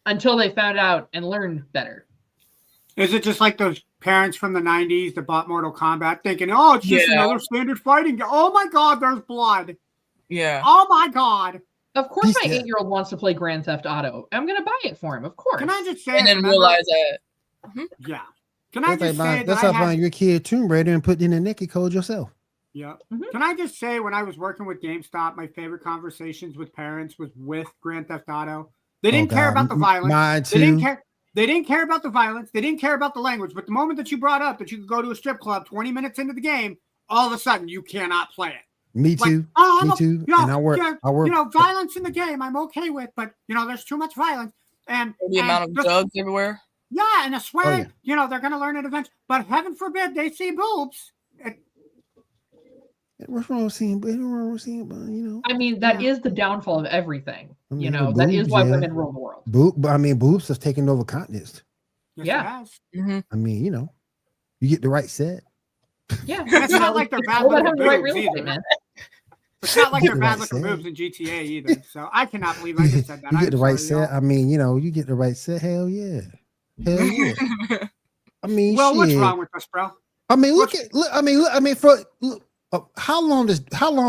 until they found out and learned better. Is it just like those parents from the 90s that bought Mortal Kombat thinking, oh, it's just Yeah. another standard fighting game. Oh my God, there's blood. Yeah. Oh my God. Of course, my Yeah. 8-year-old wants to play Grand Theft Auto. I'm going to buy it for him, of course. Can I just say, And then remember- realize that Yeah. Can I just say That's that I like had, buying your kid Tomb Raider and putting in a naked code yourself. yeah. Mhm. Can I just say, when I was working with GameStop, my favorite conversations with parents was with Grand Theft Auto. They didn't care about the violence. Mine They didn't too. care. They didn't care about the violence. They didn't care about the language. But the moment that you brought up that you could go to a strip club 20 minutes into the game, all of a sudden you cannot play it. Me Like, too. oh, Me I'm too. you know, And I work. yeah, I work. You know, violence in the game I'm okay with, but there's too much violence. And the amount of just- drugs everywhere. Yeah, and I swear, yeah. they're gonna learn it eventually. But heaven forbid they see boobs. What's wrong with seeing? What's wrong with seeing? I mean, that is the downfall of everything. I mean, the That is boobs, why yeah. women rule the world. Boobs have taken over continents. Yes, Yeah. it has. Mm-hmm. I mean, you get the right set. Yeah. And it's not like they're bad All that looking has the right boobs real estate, either. man. It's not like You they're get the bad right looking set. boobs in GTA either. So I cannot believe I just said that. You get I'm the right sorry, set. y'all. I mean, you get the right set. Hell yeah. Hell yeah. I mean, Well, shit. what's wrong with us, bro? I mean, look. How long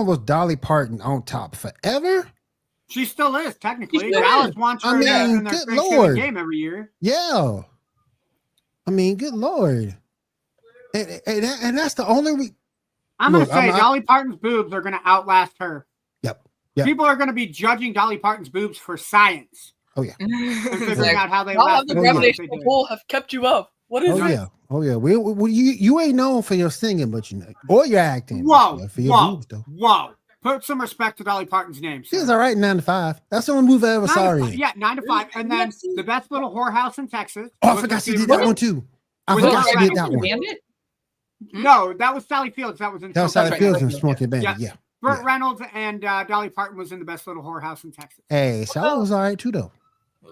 was Dolly Parton on top? Forever? She still is, technically. She still Dallas is. wants I her mean, in their good Thanksgiving Lord. game every year. Yeah. I mean, good Lord. And that's the only I'm Look, going to say I'm- Dolly Parton's boobs are going to outlast her. Yep. People are going to be judging Dolly Parton's boobs for science and figuring Like, out how they how have last. the Oh, yeah. gravitational pull have kept you up? What is Oh it? yeah. Oh yeah. You ain't known for your singing, but or your acting. Whoa, Yeah, for your whoa, boobs, though. whoa. put some respect to Dolly Parton's name. She was all right in 9 to 5. That's the only movie I ever saw her in. Yeah, 9 to 5. And then the best little whorehouse in Texas. Oh, I forgot she did that one too. I forgot she did that one. Bandit? No, that was Sally Fields. That was in That was Sally Fields and Smokey Bandit. Yeah. Burt Reynolds and Dolly Parton was in the best little whorehouse in Texas. Hey, Sally was all right too, though.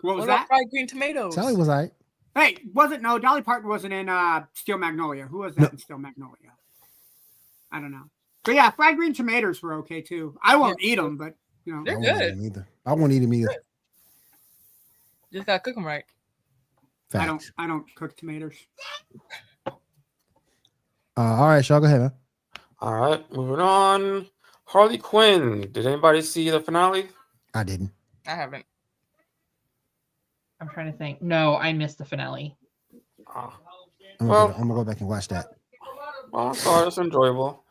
What was that? Fried green tomatoes. Sally was all right. Hey, no, Dolly Parton wasn't in Steel Magnolia. Who was that in Steel Magnolia? I don't know. But yeah, fried green tomatoes were okay too. I won't eat them, but you know. They're good. I won't eat them either. Just gotta cook them right. Facts. I don't cook tomatoes. All right, Shaw, go ahead, man. All right, moving on. Harley Quinn. Did anybody see the finale? I didn't. I haven't. I'm trying to think. No, I missed the finale. Ah. I'm gonna go back and watch that. Well, I thought it's enjoyable.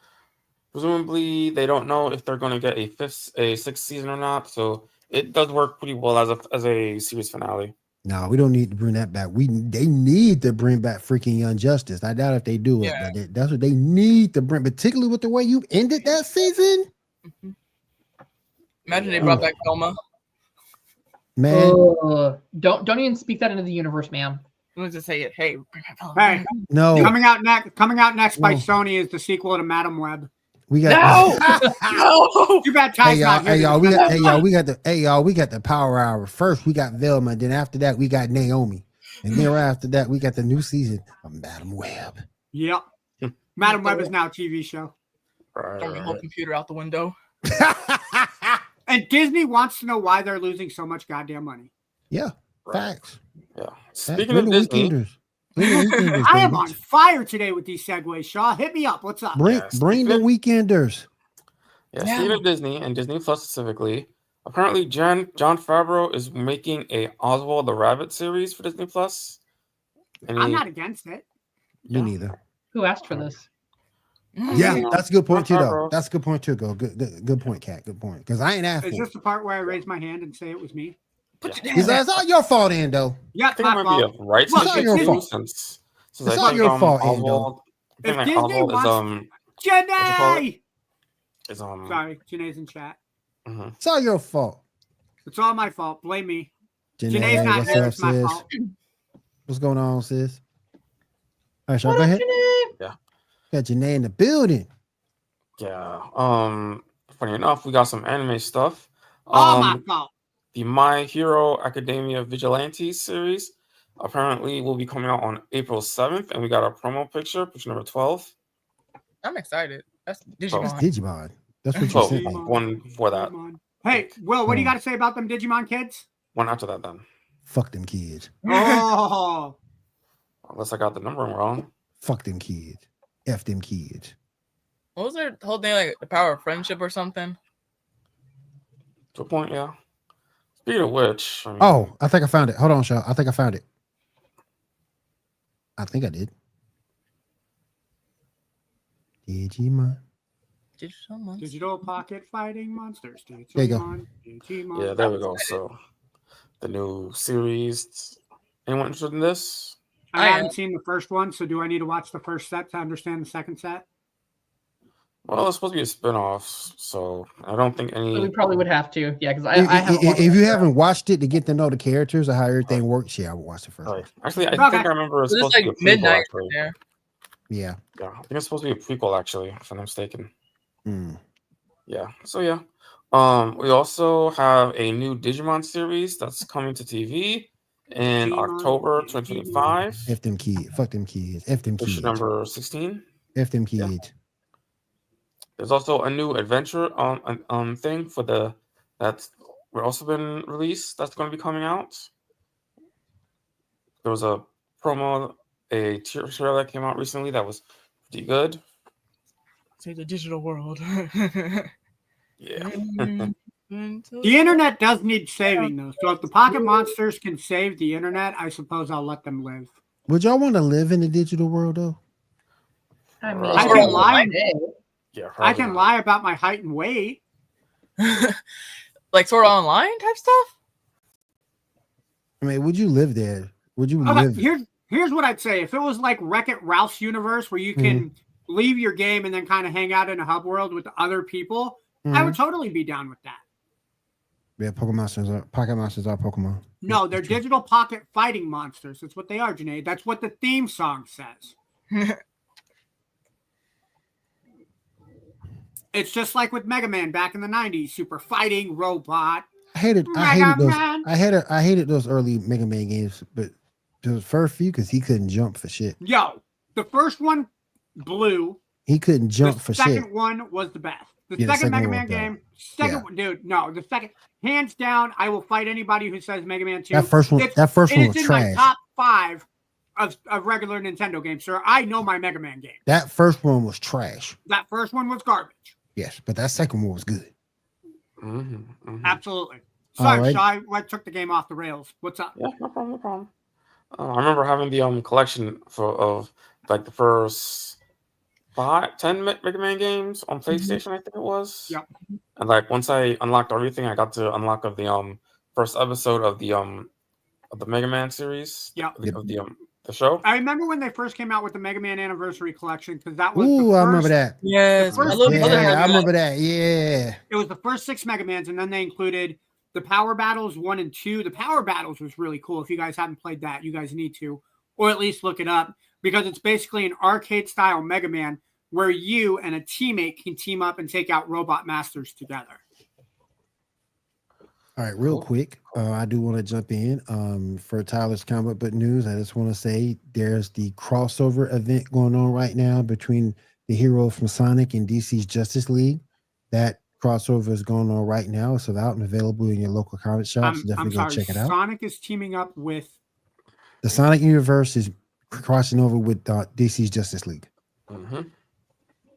Presumably, they don't know if they're going to get a sixth season or not, so it does work pretty well as a series finale. No, we don't need to bring that back. They need to bring back freaking Young Justice. I doubt if they do it, but that's what they need to bring, particularly with the way you ended that season. Mm-hmm. Imagine they brought back Velma. Man, don't even speak that into the universe, ma'am. I'm going to say it. Hey, bring back Velma. Hey, no. Coming out next by Sony is the sequel to Madam Web. We got No. Too bad Ty's not here. we got the Power Hour. First we got Velma, and then after that we got Naomi, and then after that we got the new season of Madam Web. Yep, Madam Web is now a TV show. Throw the whole computer out the window. And Disney wants to know why they're losing so much goddamn money. Yeah, facts. Yeah. Speaking of Disney, I am on fire today with these segues, Shaw. Hit me up. What's up? Bring the Weekenders. Yeah, speaking of Disney and Disney Plus specifically, apparently John Favreau is making a Oswald the Rabbit series for Disney Plus. I'm not against it. Me neither. Who asked for this? Yeah, that's a good point too, though. That's a good point too. Good point, Kat. Good point. Because I ain't asked. Is this the part where I raise my hand and say it was me? It's not your fault, Endo. Yeah, I think it might be a rights issue since it's not your fault, Endo. If Disney wants Janae! Sorry, Janae's in chat. Mm-hmm. It's all your fault. It's all my fault. Blame me. Janae's not here. It's my fault. What's going on, sis? All right, Sean, go ahead. Yeah. Got Janae in the building. Yeah. Funny enough, we got some anime stuff. All my fault. The My Hero Academia Vigilantes series apparently will be coming out on April 7th, and we got a promo picture number 12. I'm excited. That's Digimon. That's Digimon. That's what you said. One for that. Hey, Will, what do you got to say about them Digimon kids? One after that, then. Fuck them kids. Oh. Unless I got the number wrong. Fuck them kids. F them kids. What was their whole thing, like the power of friendship or something? To a point, yeah. Speaking of which, I think I found it. Hold on, Shaw. I think I found it. I think I did. Digimon. Digital pocket fighting monsters. Digimon, there you go. Digimon. Yeah, there we go. So the new series. Anyone interested in this? I haven't seen the first one, so do I need to watch the first set to understand the second set? Well, it's supposed to be a spin-off, so I don't think any. So we probably would have to, yeah, because I haven't. If you haven't watched it to get to know the characters or how everything works, yeah, I would watch the first one. Actually, I think I remember it's supposed to be a prequel. Midnight actually. there. Yeah. Yeah, I think it's supposed to be a prequel, actually, if I'm not mistaken. Mm. Yeah. So yeah. We also have a new Digimon series that's coming to TV in October 2025. F them kids. Fuck them kids. F them kids. Number 16. F them kids. Yeah. There's also a new adventure thing for that's also been released that's going to be coming out. There was a promo, a trailer that came out recently that was pretty good. Say the digital world. Yeah. The internet does need saving, though. So if the Pocket Monsters can save the internet, I suppose I'll let them live. Would y'all want to live in the digital world, though? I mean, I can lie. Yeah, I can lie about my height and weight. Like Sword Art Online type stuff? I mean, would you live there? Would you live? Here's what I'd say. If it was like Wreck-It Ralph's universe where you can leave your game and then kind of hang out in a hub world with other people, I would totally be down with that. Yeah, Pocket Monsters are Pokemon. No, they're digital pocket fighting monsters. That's what they are, Janae. That's what the theme song says. It's just like with Mega Man back in the 90s. Super fighting robot. I hated those early Mega Man games, but the first few because he couldn't jump for shit. Yo, the first one blew. He couldn't jump for shit. The second one was the best. The second Mega Man game, dude, no, the second, hands down, I will fight anybody who says Mega Man 2. That first one was in trash. My top 5 of regular Nintendo games, sir. I know my Mega Man game. That first one was trash. That first one was garbage. Yes, but that second one was good. Absolutely. Sorry, Shy, I took the game off the rails. What's up? Yeah, no problem, no problem. I remember having the collection of like the first 10 Mega Man games on PlayStation, I think it was. Yep. And like once I unlocked everything, I got to unlock of the first episode of the Mega Man series. Yeah. Of the show. I remember when they first came out with the Mega Man Anniversary Collection because that was I remember that. Yes, I remember that. Yeah. It was the first 6 Mega Mans, and then they included the Power Battles 1 and 2. The Power Battles was really cool. If you guys haven't played that, you guys need to, or at least look it up, because it's basically an arcade-style Mega Man where you and a teammate can team up and take out Robot Masters together. All right, real quick, I do want to jump in for Tyler's comic book news. I just want to say there's the crossover event going on right now between the hero from Sonic and DC's Justice League. That crossover is going on right now. It's out and available in your local comic shops. Definitely go check it out. Sonic is teaming up with... The Sonic universe is crossing over with DC's Justice League. Mm-hmm.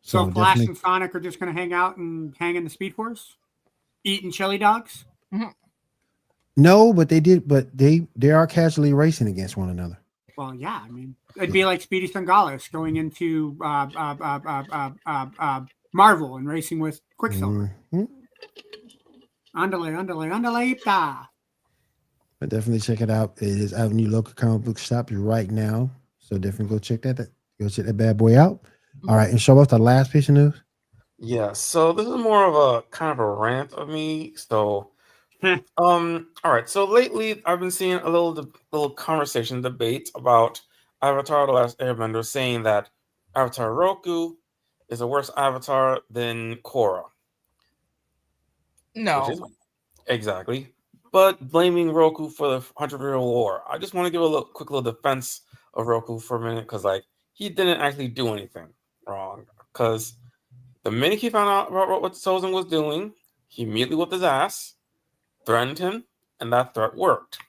So Flash and Sonic are just going to hang out and hang in the Speed Force? Eating chili dogs? Mm-hmm. No, but they are casually racing against one another. Well, yeah, I mean, it'd be like Speedy Gonzalez going into Marvel and racing with Quicksilver. Andale. But definitely check it out. It is out in your local comic book shop right now. So definitely go check that bad boy out. All right, and show us the last piece of news. Yeah, so this is more of a kind of a rant of me. So all right. So lately I've been seeing a little conversation debate about Avatar: The Last Airbender, saying that Avatar Roku is a worse Avatar than Korra. No. Exactly. But blaming Roku for the 100-Year War. I just want to give a quick little defense of Roku for a minute, because like he didn't actually do anything wrong. Because the minute he found out about what Sozin was doing, he immediately whipped his ass, threatened him, and that threat worked.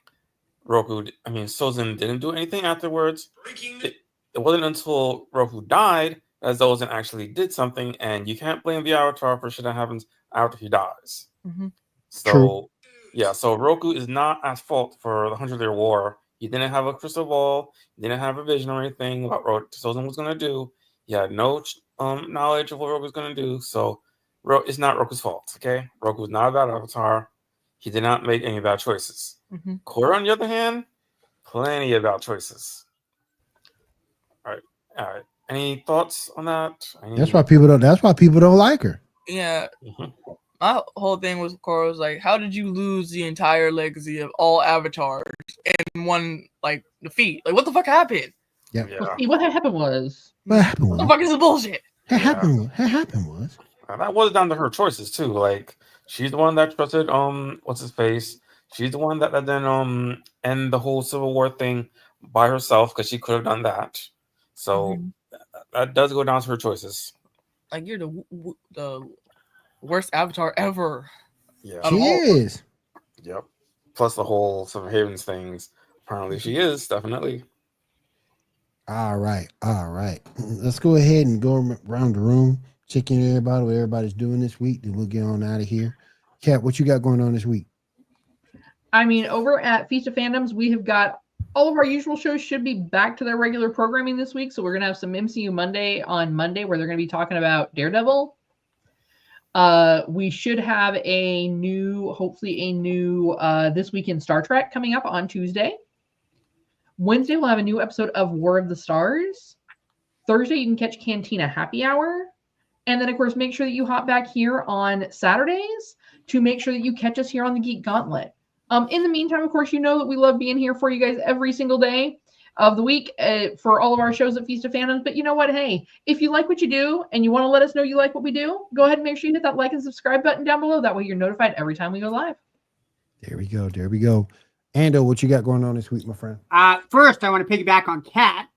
Sozin didn't do anything afterwards. It wasn't until Roku died that Sozin actually did something, and you can't blame the Avatar for shit that happens after he dies. Mm-hmm. So, True. Yeah, so Roku is not at fault for the 100-Year War. He didn't have a crystal ball. He didn't have a vision or anything about what Sozin was going to do. He had no knowledge of what Roku was going to do. So it's not Roku's fault, okay? Roku was not a bad Avatar. He did not make any bad choices. Mm-hmm. Korra, on the other hand, plenty of bad choices. All right. Any thoughts on that? That's why people don't like her. Yeah. Mm-hmm. My whole thing with Korra was like, how did you lose the entire legacy of all avatars in one defeat? Like, what the fuck happened? Yeah. Well, see, what had happened was. What the fuck is this bullshit? What happened was. That was down to her choices too. Like, she's the one that trusted what's his face. She's the one that then end the whole Civil War thing by herself, because she could have done that. So that does go down to her choices. Like, you're the worst Avatar ever. Yeah, she is. Yep. Plus the whole Seven Havens things. Apparently, she is definitely. All right. Let's go ahead and go around the room, check in everybody what everybody's doing this week, then we'll get on out of here. Kat, what you got going on this week? I mean, over at Feast of Fandoms, we have got all of our usual shows should be back to their regular programming this week. So we're going to have some MCU Monday on Monday, where they're going to be talking about Daredevil. We should have hopefully a new This Week in Star Trek coming up on Tuesday. Wednesday, we'll have a new episode of War of the Stars. Thursday, you can catch Cantina Happy Hour. And then, of course, make sure that you hop back here on Saturdays to make sure that you catch us here on the Geek Gauntlet. In the meantime, of course, you know that we love being here for you guys every single day of the week for all of our shows at Feast of Fandoms. But you know what? Hey, if you like what you do and you want to let us know you like what we do, go ahead and make sure you hit that like and subscribe button down below. That way you're notified every time we go live. There we go. There we go. Ando, what you got going on this week, my friend? First, I want to piggyback on Kat.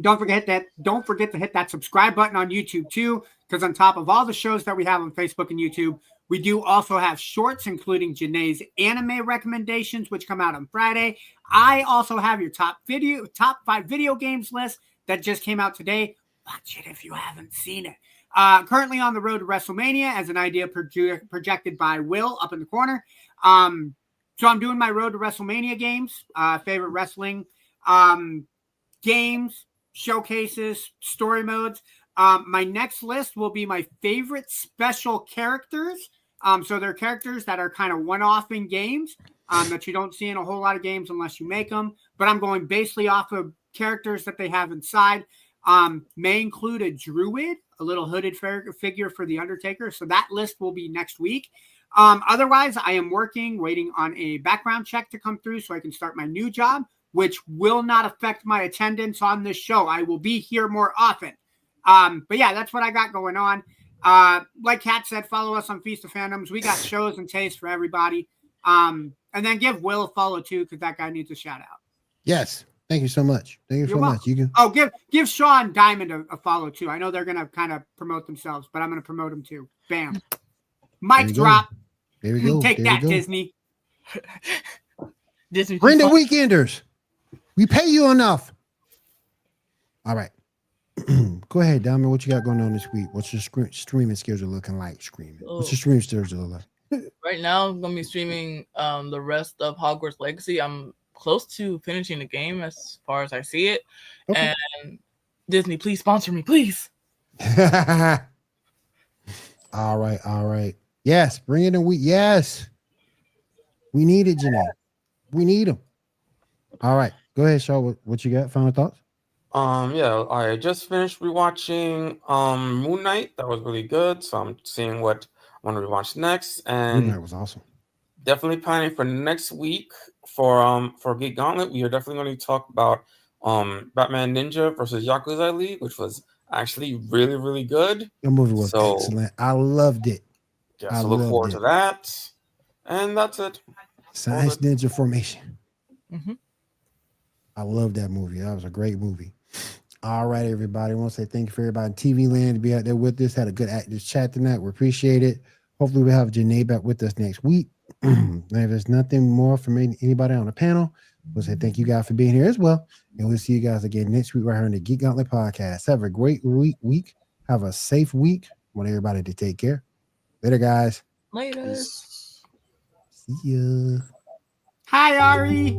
Don't forget to hit that subscribe button on YouTube too, because on top of all the shows that we have on Facebook and YouTube, we do also have shorts, including Janae's anime recommendations, which come out on Friday. I also have your top 5 video games list that just came out today. Watch it if you haven't seen it. Currently on the road to WrestleMania as an idea projected by Will up in the corner. So I'm doing my road to WrestleMania games, favorite wrestling games, showcases, story modes. My next list will be my favorite special characters. So they're characters that are kind of one-off in games that you don't see in a whole lot of games unless you make them. But I'm going basically off of characters that they have inside. May include a druid, a little hooded figure for the Undertaker. So that list will be next week. Otherwise, I am waiting on a background check to come through so I can start my new job, which will not affect my attendance on this show. I will be here more often. But yeah, that's what I got going on. Like Kat said, follow us on Feast of Fandoms. We got shows and tastes for everybody. And then give Will a follow too, because that guy needs a shout out. Yes. Thank you so much. Thank you so much. You can. Oh, give Sean Diamond a follow too. I know they're gonna kind of promote themselves, but I'm gonna promote them too. Bam. Mic drop. There we go. Take that, Disney. Disney. Bring the weekenders. We pay you enough. All right. Go ahead, Diamond. What you got going on this week? What's your streaming schedule looking like? What's your streaming schedule look like? Right now, I'm gonna be streaming the rest of Hogwarts Legacy. I'm close to finishing the game as far as I see it. Okay. And Disney, please sponsor me, please. All right. Yes, bring it in. Yes, we need it, Janae. We need them. All right, go ahead, Shaw. What you got? Final thoughts? Yeah, I just finished rewatching Moon Knight. That was really good. So I'm seeing what I want to rewatch next. And Moon Knight was awesome. Definitely planning for next week for Geek Gauntlet. We are definitely going to talk about Batman Ninja versus Yakuza Elite, which was actually really, really good. The movie was excellent. I loved it. Yeah, so look forward to that. And that's it. Science Ninja Formation. Mm-hmm. I love that movie. That was a great movie. All right, everybody. I want to say thank you for everybody in TV land to be out there with us. Had a good active chat tonight. We appreciate it. Hopefully we'll have Janae back with us next week. If there's nothing more from anybody on the panel, we'll say thank you guys for being here as well. And we'll see you guys again next week right here on the Geek Gauntlet podcast. Have a great week. Have a safe week. I want everybody to take care. Later, guys. Later. See ya. Hi, Ari.